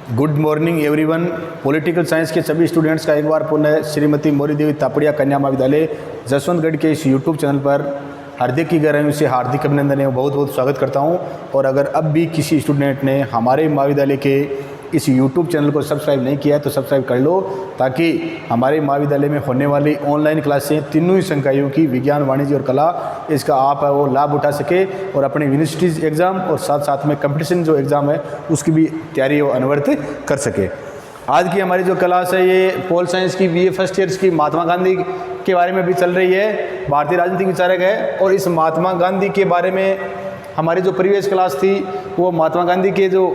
Good morning everyone. Political science के सभी students का एक बार पुनः श्रीमती मोरी देवी तापड़िया कन्या महाविद्यालय जसवंतगढ़ के इस यूट्यूब चैनल पर हार्दिक की गहराइयों से हार्दिक अभिनंदन है, बहुत बहुत स्वागत करता हूं। और अगर अब भी किसी स्टूडेंट ने हमारे महाविद्यालय के इस यूट्यूब चैनल को सब्सक्राइब नहीं किया है तो सब्सक्राइब कर लो, ताकि हमारे महाविद्यालय में होने वाली ऑनलाइन क्लासें तीनों ही संकायों की विज्ञान, वाणिज्य और कला, इसका आप वो लाभ उठा सके और अपने यूनिवर्सिटीज़ एग्ज़ाम और साथ साथ में कंपटीशन जो एग्ज़ाम है उसकी भी तैयारी वो अनवरत कर सके। आज की हमारी जो क्लास है ये पोल साइंस की BA फर्स्ट ईयर्स की महात्मा गांधी के बारे में भी चल रही है। भारतीय राजनीतिक विचारक है और इस महात्मा गांधी के बारे में हमारी जो प्रीवियस क्लास थी वो महात्मा गांधी के जो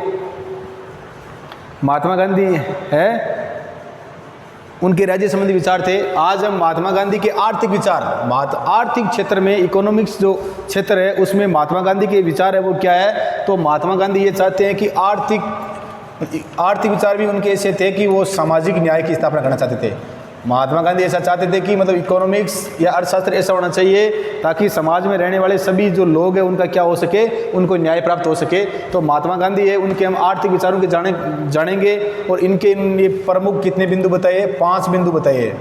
महात्मा गांधी है उनके राज्य संबंधी विचार थे। आज हम महात्मा गांधी के आर्थिक विचार, आर्थिक क्षेत्र में इकोनॉमिक्स जो क्षेत्र है उसमें महात्मा गांधी के विचार है वो क्या है। तो महात्मा गांधी ये चाहते हैं कि आर्थिक विचार भी उनके ऐसे थे कि वो सामाजिक न्याय की स्थापना करना चाहते थे। महात्मा गांधी ऐसा चाहते थे कि मतलब इकोनॉमिक्स या अर्थशास्त्र ऐसा होना चाहिए ताकि समाज में रहने वाले सभी जो लोग हैं उनका क्या हो सके, उनको न्याय प्राप्त हो सके। तो महात्मा गांधी है उनके हम आर्थिक विचारों के जानेंगे और इनके ये प्रमुख कितने बिंदु बताइए, 5 बिंदु बताइए।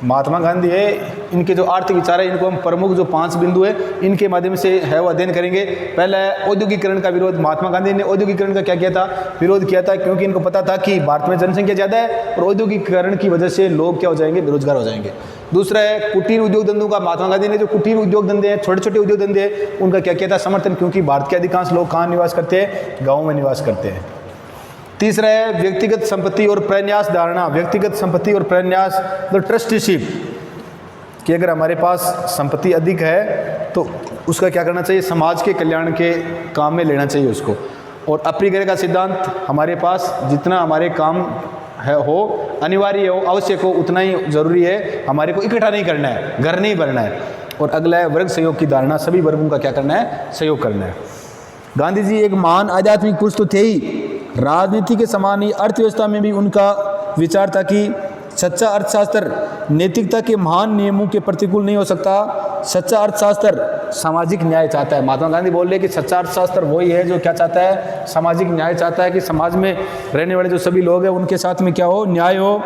महात्मा गांधी है इनके जो आर्थिक विचार है इनको हम प्रमुख जो 5 बिंदु है इनके माध्यम से है वो अध्ययन करेंगे। पहला है औद्योगिकरण का विरोध। महात्मा गांधी ने औद्योगिकरण का क्या किया था, विरोध किया था, क्योंकि इनको पता था कि भारत में जनसंख्या ज़्यादा है और औद्योगिकरण की वजह से लोग क्या हो जाएंगे, बेरोजगार हो जाएंगे। दूसरा है कुटीर उद्योग धंधों का। महात्मा गांधी ने जो कुटीर उद्योग धंधे हैं, छोटे छोटे उद्योग धंधे हैं, उनका क्या किया था, समर्थन, क्योंकि भारत के अधिकांश लोग कहाँ निवास करते हैं, गाँव में निवास करते हैं। तीसरा है व्यक्तिगत संपत्ति और प्रन्यास धारणा। व्यक्तिगत संपत्ति और प्रन्यास मतलब ट्रस्टीशिप, कि अगर हमारे पास संपत्ति अधिक है तो उसका क्या करना चाहिए, समाज के कल्याण के काम में लेना चाहिए उसको। और अपरिग्रह का सिद्धांत, हमारे पास जितना हमारे काम है हो, अनिवार्य हो, आवश्यक हो, उतना ही जरूरी है, हमारे को इकट्ठा नहीं करना है, घर नहीं भरना है। और अगला है वर्ग सहयोग की धारणा, सभी वर्गों का क्या करना है, सहयोग करना है। गांधी जी एक महान आध्यात्मिक पुरुष तो थे ही, राजनीति के समान ही अर्थव्यवस्था में भी उनका विचार था कि सच्चा अर्थशास्त्र नैतिकता के महान नियमों के प्रतिकूल नहीं हो सकता। सच्चा अर्थशास्त्र सामाजिक न्याय चाहता है। महात्मा गांधी बोल रहे कि सच्चा अर्थशास्त्र वही है जो क्या चाहता है, सामाजिक न्याय चाहता है, कि समाज में रहने वाले जो सभी लोग हैं उनके साथ में क्या हो, न्याय हो।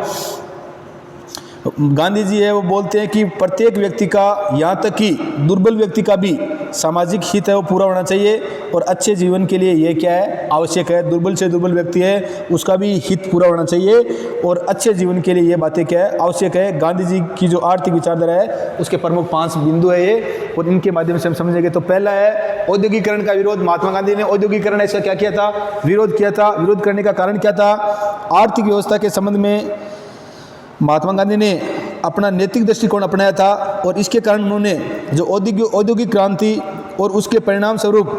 गांधी जी है वो बोलते हैं कि प्रत्येक व्यक्ति का, यहाँ तक कि दुर्बल व्यक्ति का भी सामाजिक हित है वो पूरा होना चाहिए और अच्छे जीवन के लिए ये क्या है, आवश्यक है। दुर्बल से दुर्बल व्यक्ति है उसका भी हित पूरा होना चाहिए और अच्छे जीवन के लिए ये बातें क्या है, आवश्यक है। गांधी जी की जो आर्थिक विचारधारा है उसके प्रमुख 5 बिंदु है ये, और इनके माध्यम से हम समझेंगे। तो पहला है औद्योगिकरण का विरोध। महात्मा गांधी ने औद्योगिकरण ऐसा क्या किया था, विरोध किया था। विरोध करने का कारण क्या था, आर्थिक व्यवस्था के संबंध में महात्मा गांधी ने अपना नैतिक दृष्टिकोण अपनाया था और इसके कारण उन्होंने जो औद्योगिक क्रांति और उसके परिणाम स्वरूप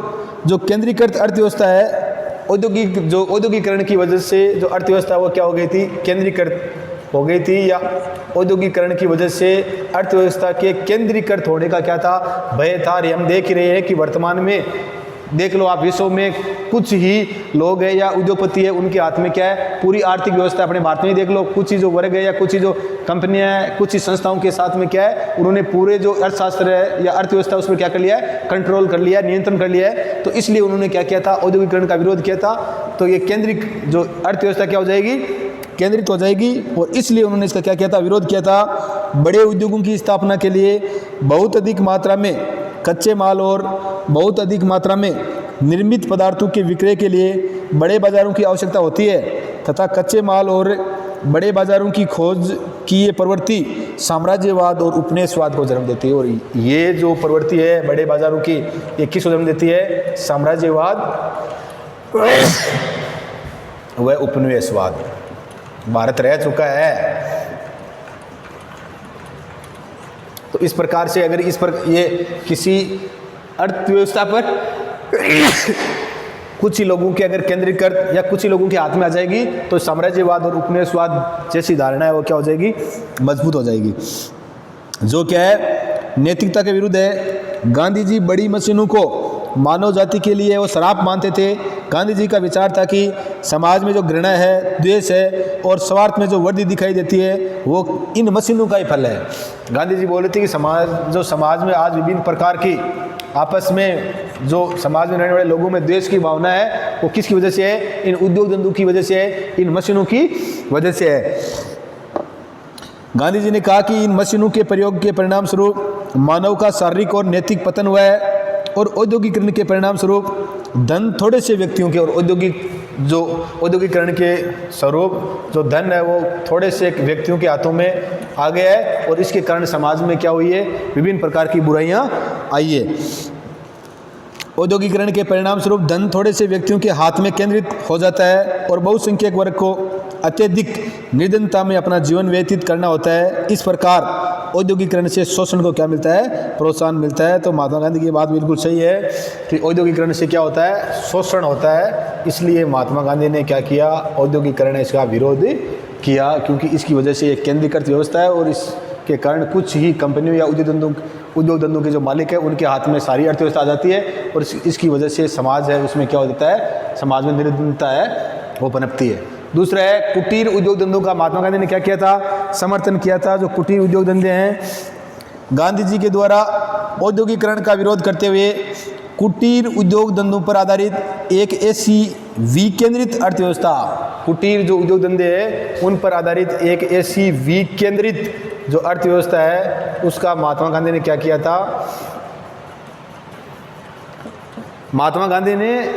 जो केंद्रीकृत अर्थव्यवस्था है, औद्योगिकरण की वजह से जो अर्थव्यवस्था वो क्या हो गई थी, केंद्रीकृत हो गई थी, या औद्योगिकरण की वजह से अर्थव्यवस्था के केंद्रीकृत होने का क्या था, भय था। और हम देख रहे हैं कि वर्तमान में देख लो आप, विश्व में कुछ ही लोग हैं या उद्योगपति है उनके हाथ में क्या है, पूरी आर्थिक व्यवस्था। अपने भारत में ही देख लो, कुछ ही जो वर्ग है या कुछ ही जो कंपनियां हैं, कुछ ही संस्थाओं के साथ में क्या है, उन्होंने पूरे जो अर्थशास्त्र है या अर्थव्यवस्था उसमें क्या कर लिया है, कंट्रोल कर लिया है, नियंत्रण कर लिया है। तो इसलिए उन्होंने क्या किया था, औद्योगिकरण का विरोध किया था। तो ये केंद्रिक जो अर्थव्यवस्था क्या हो जाएगी, केंद्रित हो जाएगी, और इसलिए उन्होंने इसका क्या किया था, विरोध किया था। बड़े उद्योगों की स्थापना के लिए बहुत अधिक मात्रा में कच्चे माल और बहुत अधिक मात्रा में निर्मित पदार्थों के विक्रय के लिए बड़े बाजारों की आवश्यकता होती है, तथा कच्चे माल और बड़े बाजारों की खोज की ये प्रवृत्ति साम्राज्यवाद और उपनिवेशवाद को जन्म देती है। और ये जो प्रवृत्ति है बड़े बाजारों की, ये किसको जन्म देती है, साम्राज्यवाद व उपनिवेशवाद। भारत रह चुका है। तो इस प्रकार से अगर इस पर ये किसी अर्थव्यवस्था पर कुछ ही लोगों के अगर केंद्रीकृत या कुछ ही लोगों के हाथ में आ जाएगी तो साम्राज्यवाद और उपनिवेशवाद जैसी धारणा है वो क्या हो जाएगी, मजबूत हो जाएगी, जो क्या है नैतिकता के विरुद्ध है। गांधी जी बड़ी मशीनों को मानव जाति के लिए वो शराप मानते थे। गांधी जी का विचार था कि समाज में जो घृणा है, द्वेष है और स्वार्थ में जो वृद्धि दिखाई देती है वो इन मशीनों का ही फल है। गांधी जी बोल रहे थे कि समाज में आज विभिन्न प्रकार की आपस में जो समाज में रहने वाले लोगों में द्वेष की भावना है वो किसकी वजह से है? इन उद्योग धंधों की वजह से है, इन मशीनों की वजह से है। गांधी जी ने कहा कि इन मशीनों के प्रयोग के परिणाम स्वरूप मानव का शारीरिक और नैतिक पतन हुआ है और औद्योगिकरण के परिणाम स्वरूप धन थोड़े से व्यक्तियों के और औद्योगिकरण के स्वरूप जो धन है वो थोड़े से व्यक्तियों के हाथों में आ गया है और इसके कारण समाज में क्या हुई है? विभिन्न प्रकार की बुराइयां आई है। औद्योगिकरण के परिणाम स्वरूप धन थोड़े से व्यक्तियों के हाथ में केंद्रित हो जाता है और बहुसंख्यक वर्ग को अत्यधिक निर्धनता में अपना जीवन व्यतीत करना होता है। इस प्रकार औद्योगिकरण से शोषण को क्या मिलता है? प्रोत्साहन मिलता है। तो महात्मा गांधी की बात बिल्कुल सही है कि औद्योगिकरण से क्या होता है? शोषण होता है। इसलिए महात्मा गांधी ने क्या किया? औद्योगिकरण इसका विरोध किया, क्योंकि इसकी वजह से एक केंद्रीकृत व्यवस्था है और इसके कारण कुछ ही कंपनियों या उद्योग धंधों के जो मालिक है उनके हाथ में सारी अर्थव्यवस्था आ जाती है और इसकी वजह से समाज है उसमें क्या हो जाता है? समाज में निर्धनता है वो पनपती है। दूसरा है कुटीर उद्योग धंधों का। महात्मा गांधी ने क्या किया था? समर्थन किया था। जो कुटीर उद्योग धंधे हैं, गांधी जी के द्वारा औद्योगिकरण का विरोध करते हुए कुटीर उद्योग धंधों पर आधारित एक ऐसी विकेंद्रित अर्थव्यवस्था, कुटीर जो उद्योग धंधे हैं उन पर आधारित एक ऐसी विकेंद्रित जो अर्थव्यवस्था है उसका महात्मा गांधी ने क्या किया था? महात्मा गांधी ने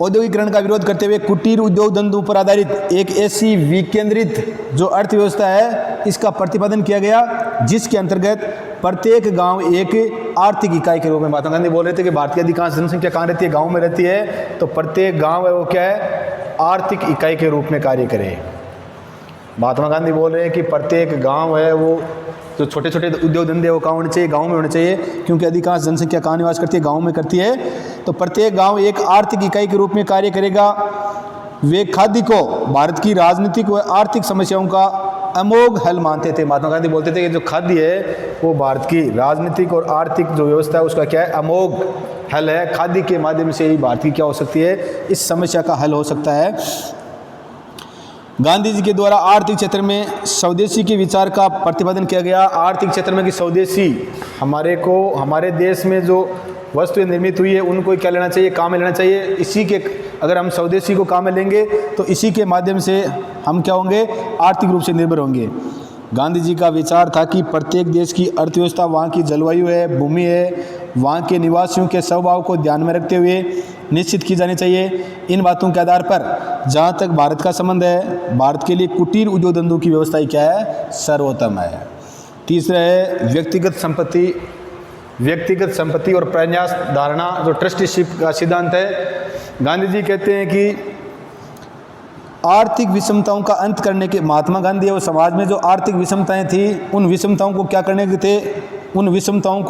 औद्योगिकरण का विरोध करते हुए कुटीर उद्योग धंधों पर आधारित एक ऐसी विकेंद्रित जो अर्थव्यवस्था है इसका प्रतिपादन किया गया, जिसके अंतर्गत प्रत्येक गांव एक आर्थिक इकाई के रूप में, महात्मा गांधी बोल रहे थे कि भारत की अधिकांश जनसंख्या कहाँ रहती है? गांव में रहती है। तो प्रत्येक गांव है वो क्या है? आर्थिक इकाई के रूप में कार्य करे। महात्मा गांधी बोल रहे हैं कि प्रत्येक गांव है वो जो छोटे छोटे उद्योग धंधे वो कहाँ होने चाहिए? गांव में होने चाहिए, क्योंकि अधिकांश जनसंख्या कहाँ निवास करती है? गांव में करती है। तो प्रत्येक गांव एक आर्थिक इकाई के रूप में कार्य करेगा। वे खादी को भारत की राजनीतिक व आर्थिक समस्याओं का अमोघ हल मानते थे। महात्मा गांधी बोलते थे कि जो खादी है वो भारत की राजनीतिक और आर्थिक जो व्यवस्था है उसका क्या है? अमोघ हल है। खादी के माध्यम से ही भारत की क्या हो सकती है? इस समस्या का हल हो सकता है। गांधी जी के द्वारा आर्थिक क्षेत्र में स्वदेशी के विचार का प्रतिपादन किया गया। आर्थिक क्षेत्र में कि स्वदेशी, हमारे देश में जो वस्तुएं निर्मित हुई है उनको क्या लेना चाहिए? काम में लेना चाहिए। इसी के अगर हम स्वदेशी को काम में लेंगे तो इसी के माध्यम से हम क्या होंगे? आर्थिक रूप से निर्भर होंगे। गांधी जी का विचार था कि प्रत्येक देश की अर्थव्यवस्था वहाँ की जलवायु है, भूमि है, वहाँ के निवासियों के स्वभाव को ध्यान में रखते हुए निश्चित की जानी चाहिए। इन बातों के आधार पर जहाँ तक भारत का संबंध है, भारत के लिए कुटीर उद्योग धंधों की व्यवस्था ही क्या है? सर्वोत्तम है। तीसरा है व्यक्तिगत संपत्ति और प्रन्यास धारणा, जो ट्रस्टीशिप का सिद्धांत है। गांधी जी कहते हैं कि आर्थिक विषमताओं का अंत करने के, महात्मा गांधी और समाज में जो आर्थिक विषमताएं थी उन विषमताओं को क्या करने के थे? उन विषमताओं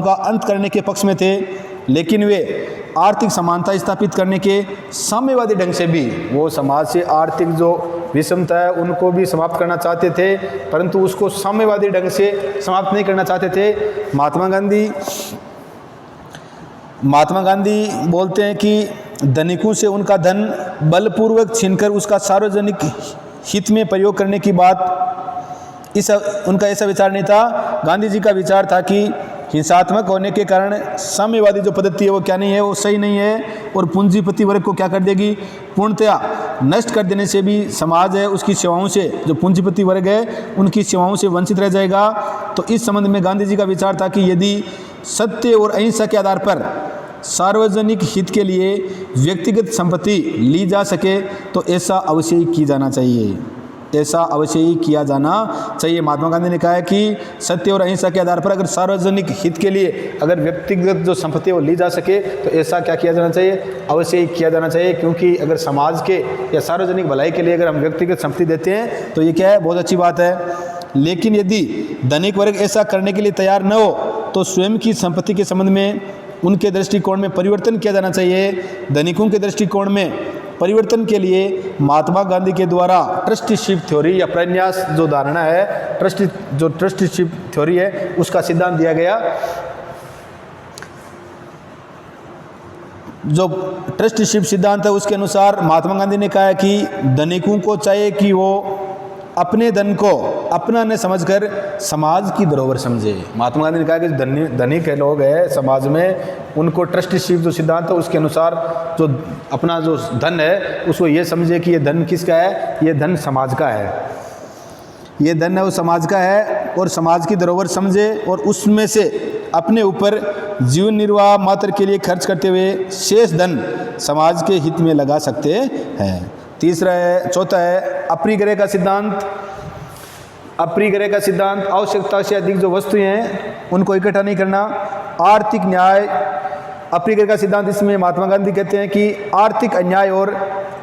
का अंत करने के पक्ष में थे, लेकिन वे आर्थिक समानता स्थापित करने के साम्यवादी ढंग से भी, वो समाज से आर्थिक जो विषमता है उनको भी समाप्त करना चाहते थे, परंतु उसको साम्यवादी ढंग से समाप्त नहीं करना चाहते थे। महात्मा गांधी बोलते हैं कि धनिकों से उनका धन बलपूर्वक छीनकर उसका सार्वजनिक हित में प्रयोग करने की बात, उनका ऐसा विचार नहीं था। गांधी जी का विचार था कि हिंसात्मक होने के कारण साम्यवादी जो पद्धति है वो क्या नहीं है? वो सही नहीं है और पूंजीपति वर्ग को क्या कर देगी? पूर्णतया नष्ट कर देने से भी समाज है उसकी सेवाओं से, जो पूंजीपति वर्ग है उनकी सेवाओं से वंचित रह जाएगा। तो इस संबंध में गांधी जी का विचार था कि यदि सत्य और अहिंसा के आधार पर सार्वजनिक हित के लिए व्यक्तिगत संपत्ति ली जा सके तो ऐसा अवश्य ही किया जाना चाहिए। महात्मा गांधी ने कहा है कि सत्य और अहिंसा के आधार पर अगर सार्वजनिक हित के लिए अगर व्यक्तिगत जो संपत्ति वो ली जा सके तो ऐसा क्या किया जाना चाहिए? अवश्य ही किया जाना चाहिए, क्योंकि अगर समाज के या सार्वजनिक भलाई के लिए अगर हम व्यक्तिगत संपत्ति देते हैं तो ये क्या है? बहुत अच्छी बात है। लेकिन यदि धनिक वर्ग ऐसा करने के लिए तैयार न हो तो स्वयं की संपत्ति के संबंध में उनके दृष्टिकोण में परिवर्तन किया जाना चाहिए। धनिकों के दृष्टिकोण में परिवर्तन के लिए महात्मा गांधी के द्वारा ट्रस्टीशिप थ्योरी या प्रन्यास जो धारणा है, ट्रस्टीशिप थ्योरी है, उसका सिद्धांत दिया गया। जो ट्रस्टीशिप सिद्धांत है उसके अनुसार महात्मा गांधी ने कहा है कि धनिकों को चाहिए कि वो अपने धन को अपना न समझकर समाज की धरोहर समझे। महात्मा गांधी ने कहा कि धनिक लोग हैं समाज में, उनको ट्रस्टीशिप जो सिद्धांत है उसके अनुसार जो अपना जो धन है उसको ये समझे कि ये धन किसका है, ये धन समाज का है, ये धन है वो समाज का है, और समाज की धरोहर समझे और उसमें से अपने ऊपर जीवन निर्वाह मात्र के लिए खर्च करते हुए शेष धन समाज के हित में लगा सकते हैं। चौथा है अपरिग्रह का सिद्धांत। अपरिग्रह का सिद्धांत, आवश्यकता से अधिक जो वस्तुएं हैं उनको इकट्ठा नहीं करना। आर्थिक न्याय, अपरिग्रह का सिद्धांत, इसमें महात्मा गांधी कहते हैं कि आर्थिक अन्याय और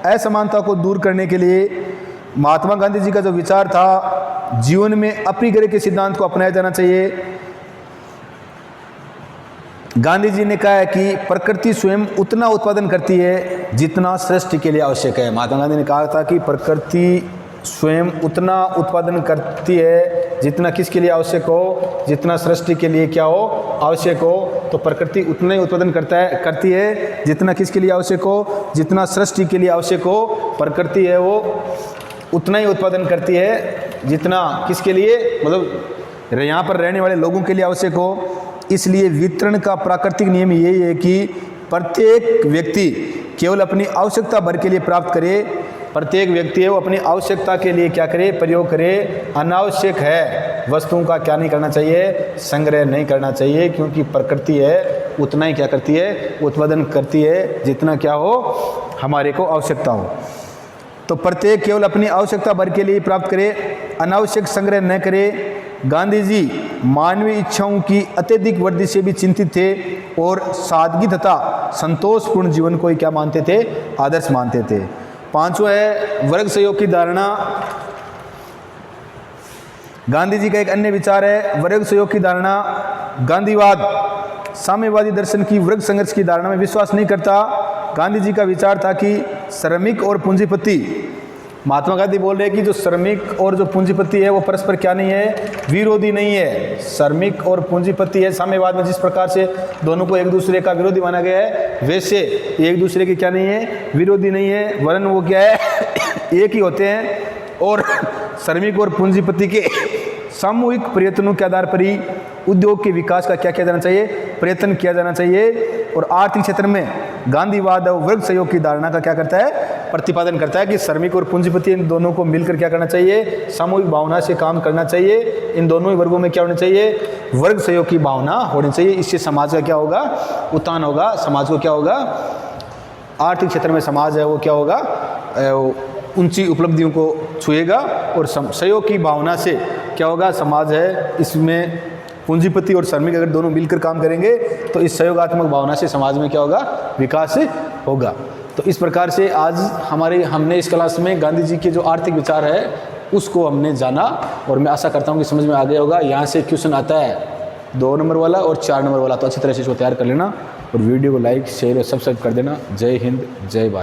असमानता को दूर करने के लिए महात्मा गांधी जी का जो विचार था, जीवन में अपरिग्रह के सिद्धांत को अपनाया जाना चाहिए। गांधी जी ने कहा है कि प्रकृति स्वयं उतना उत्पादन करती है जितना सृष्टि के लिए आवश्यक है। महात्मा गांधी ने कहा था कि प्रकृति स्वयं उतना उत्पादन करती है जितना किसके लिए आवश्यक हो, जितना सृष्टि के लिए क्या हो, आवश्यक हो। तो प्रकृति उतना ही उत्पादन करती है जितना किसके लिए आवश्यक हो, जितना सृष्टि के लिए आवश्यक हो। प्रकृति है वो उतना ही उत्पादन करती है जितना किसके लिए, मतलब यहाँ पर रहने वाले लोगों के लिए आवश्यक हो। इसलिए वितरण का प्राकृतिक नियम यही है कि प्रत्येक व्यक्ति केवल अपनी आवश्यकता भर के लिए प्राप्त करे। प्रत्येक व्यक्ति है वो अपनी आवश्यकता के लिए क्या करे, प्रयोग करे। अनावश्यक है वस्तुओं का क्या नहीं करना चाहिए, संग्रह नहीं करना चाहिए, क्योंकि प्रकृति है उतना ही क्या करती है, उत्पादन करती है जितना क्या हो, हमारे को आवश्यकता हो। तो प्रत्येक केवल अपनी आवश्यकता भर के लिए प्राप्त करे, अनावश्यक संग्रह न करे। गांधी जी मानवीय इच्छाओं की अत्यधिक वृद्धि से भी चिंतित थे और सादगी तथा संतोषपूर्ण जीवन को ही क्या मानते थे, आदर्श मानते थे। पांचवा है वर्ग सहयोग की धारणा। गांधी जी का एक अन्य विचार है वर्ग सहयोग की धारणा। गांधीवाद साम्यवादी दर्शन की वर्ग संघर्ष की धारणा में विश्वास नहीं करता। गांधी जी का विचार था कि श्रमिक और पूंजीपति, महात्मा गांधी बोल रहे हैं कि जो श्रमिक और जो पूंजीपति है वो परस्पर क्या नहीं है, विरोधी नहीं है। श्रमिक और पूंजीपति है, साम्यवाद में जिस प्रकार से दोनों को एक दूसरे का विरोधी माना गया है, वैसे एक दूसरे के क्या नहीं है, विरोधी नहीं है, वरन वो क्या है एक ही होते हैं। और श्रमिक और पूंजीपति के सामूहिक प्रयत्नों के आधार पर ही उद्योग के विकास का क्या किया जाना चाहिए, प्रयत्न किया जाना चाहिए। और आर्थिक क्षेत्र में गांधीवाद और वर्ग सहयोग की धारणा का क्या करता है, प्रतिपादन करता है कि श्रमिक और पूंजीपति इन दोनों को मिलकर क्या करना चाहिए, सामूहिक भावना से काम करना चाहिए। इन दोनों ही वर्गों में क्या होना चाहिए, वर्ग सहयोग की भावना होनी चाहिए। इससे समाज का क्या होगा, उत्थान होगा। समाज को क्या होगा, आर्थिक क्षेत्र में समाज है वो क्या होगा, ऊंची उपलब्धियों को छुएगा। और सहयोग की भावना से क्या होगा, समाज है इसमें पूंजीपति और श्रमिक अगर दोनों मिलकर काम करेंगे तो इस सहयोगात्मक भावना से समाज में क्या होगा, विकास होगा। तो इस प्रकार से आज हमने इस क्लास में गांधी जी के जो आर्थिक विचार है उसको हमने जाना, और मैं आशा करता हूँ कि समझ में आ गया होगा। यहाँ से क्वेश्चन आता है 2 नंबर वाला और 4 नंबर वाला, तो अच्छी तरह से इसको तैयार कर लेना और वीडियो को लाइक शेयर और सब्सक्राइब कर देना। जय हिंद, जय भारत।